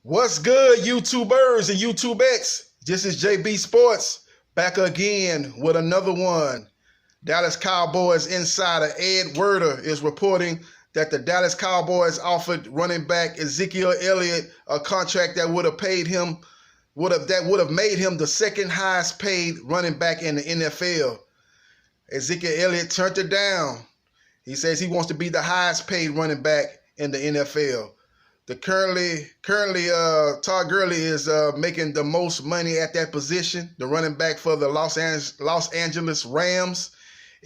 What's good, YouTubers and YouTubettes? This is JB Sports back again with another one. Dallas Cowboys insider Ed Werder is reporting that the Dallas Cowboys offered running back Ezekiel Elliot a contract that would have made him the second highest paid running back in the NFL. Ezekiel Elliott turned it down. He says he wants to be the highest paid running back in the NFL. Currently, Todd Gurley is making the most money at that position, the running back for the Los Angeles Rams,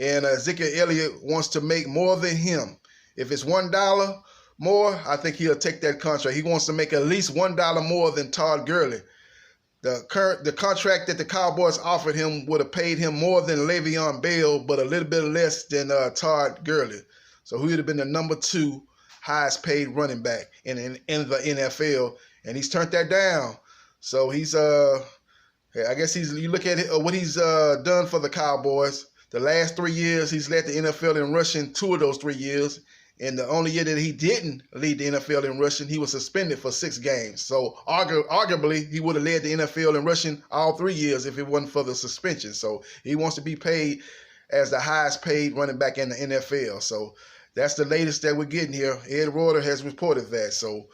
and Ezekiel Elliott wants to make more than him. If it's $1 more, I think he'll take that contract. He wants to make at least $1 more than Todd Gurley. The contract that the Cowboys offered him would have paid him more than Le'Veon Bell, but a little bit less than Todd Gurley. So he would have been the number 2 highest paid running back in the NFL, and he's turned that down. So he's you look at what he's done for the Cowboys. The last 3 years, he's led the NFL in rushing 2 of those 3 years. And the only year that he didn't lead the NFL in rushing, he was suspended for 6 games. So arguably, he would have led the NFL in rushing all 3 years if it wasn't for the suspension. So he wants to be paid as the highest paid running back in the NFL. So that's the latest that we're getting here. Ed Werder has reported that. So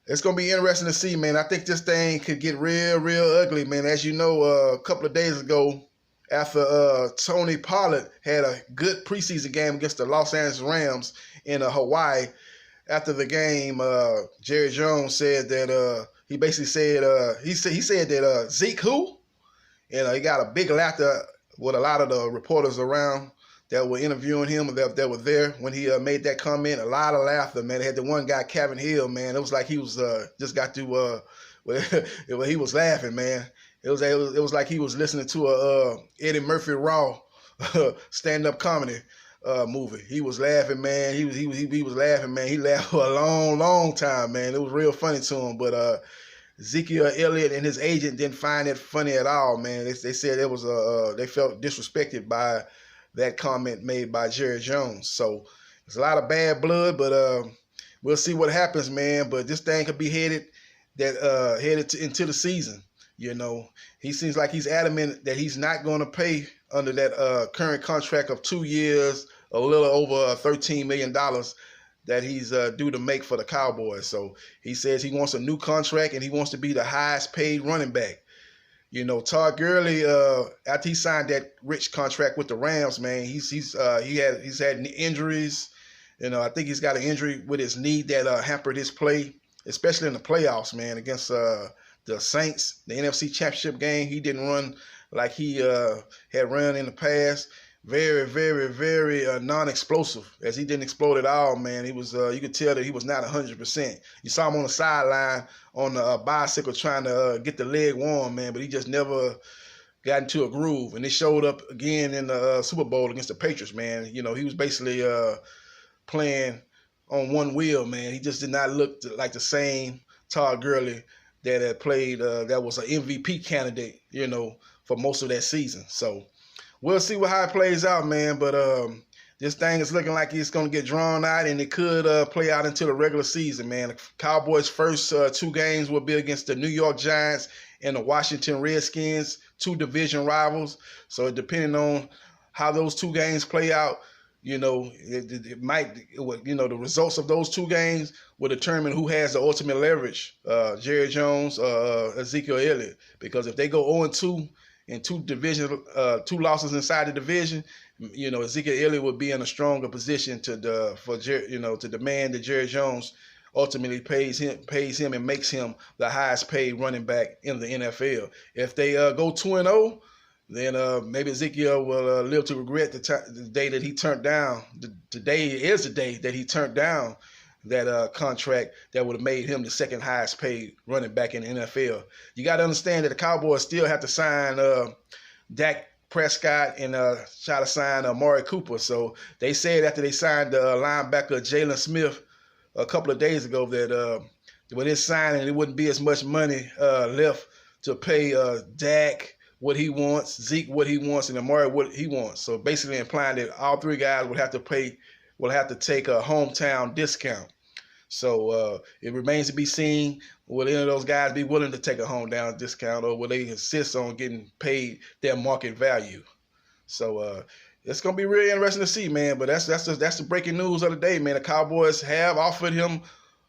it's going to be interesting to see, man. I think this thing could get real ugly, man. As you know, a couple of days ago, after Tony Pollard had a good preseason game against the Los Angeles Rams in Hawaii, after the game, Jerry Jones said that he basically said he said that Zeke who, he got a big laughter with a lot of the reporters around that were interviewing him that were there when he made that comment. A lot of laughter, man. They had the one guy, Kevin Hill, man. It was like he was just got through. He was laughing, man. It was like he was listening to a Eddie Murphy Raw stand-up comedy movie. He was laughing, man. He was laughing, man. He laughed for a long time, man. It was real funny to him. But Ezekiel Elliott and his agent didn't find it funny at all, man. They said it was they felt disrespected by that comment made by Jerry Jones. So there's a lot of bad blood, but we'll see what happens, man. But this thing could be headed into the season. You know, he seems like he's adamant that he's not going to pay under that current contract of 2 years, a little over $13 million that he's due to make for the Cowboys. So he says he wants a new contract and he wants to be the highest paid running back. You know, Todd Gurley, after he signed that rich contract with the Rams, man, he's had injuries. You know, I think he's got an injury with his knee that hampered his play, especially in the playoffs, man, against the Saints, the NFC Championship game. He didn't run like he had run in the past. Very non-explosive, as he didn't explode at all, man. He was you could tell that he was not 100%. You saw him on the sideline on the bicycle trying to get the leg warm, man, but he just never got into a groove. And it showed up again in the Super Bowl against the Patriots, man. You know, he was basically playing on one wheel, man. He just did not look like the same Todd Gurley that had played, that was an MVP candidate, you know, for most of that season. So we'll see how it plays out, man. But this thing is looking like it's going to get drawn out, and it could play out into the regular season, man. The Cowboys' first 2 games will be against the New York Giants and the Washington Redskins, 2 division rivals. So depending on how those 2 games play out, you know, it might, you know, the results of those 2 games will determine who has the ultimate leverage, Jerry Jones, Ezekiel Elliott. Because if they go 0-2 in 2 losses inside the division, you know, Ezekiel Elliott would be in a stronger position to demand that Jerry Jones ultimately pays him and makes him the highest paid running back in the NFL. If they go 2-0, then maybe Ezekiel will live to regret the day that he turned down. Today is the day that he turned down that contract that would have made him the second highest paid running back in the NFL. You got to understand that the Cowboys still have to sign Dak Prescott and try to sign Amari Cooper. So they said after they signed the linebacker Jalen Smith a couple of days ago that with his signing, it wouldn't be as much money left to pay Dak what he wants, Zeke what he wants, and Amari what he wants. So basically implying that all 3 guys will have to take a hometown discount. So it remains to be seen, will any of those guys be willing to take a hometown discount, or will they insist on getting paid their market value? So it's gonna be really interesting to see, man. But that's the breaking news of the day, man. The Cowboys have offered him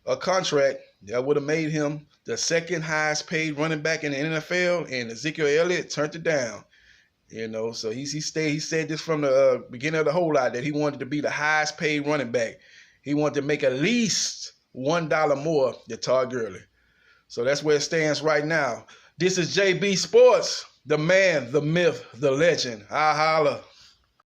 a contract that would have made him the second highest paid running back in the NFL, and Ezekiel Elliot turned it down. So he said this from the beginning of the whole lot, that he wanted to be the highest paid running back. He wanted to make at least $1 more than Todd Gurley. So that's where it stands right now. This is JB Sports, the man, the myth, the legend. I holla.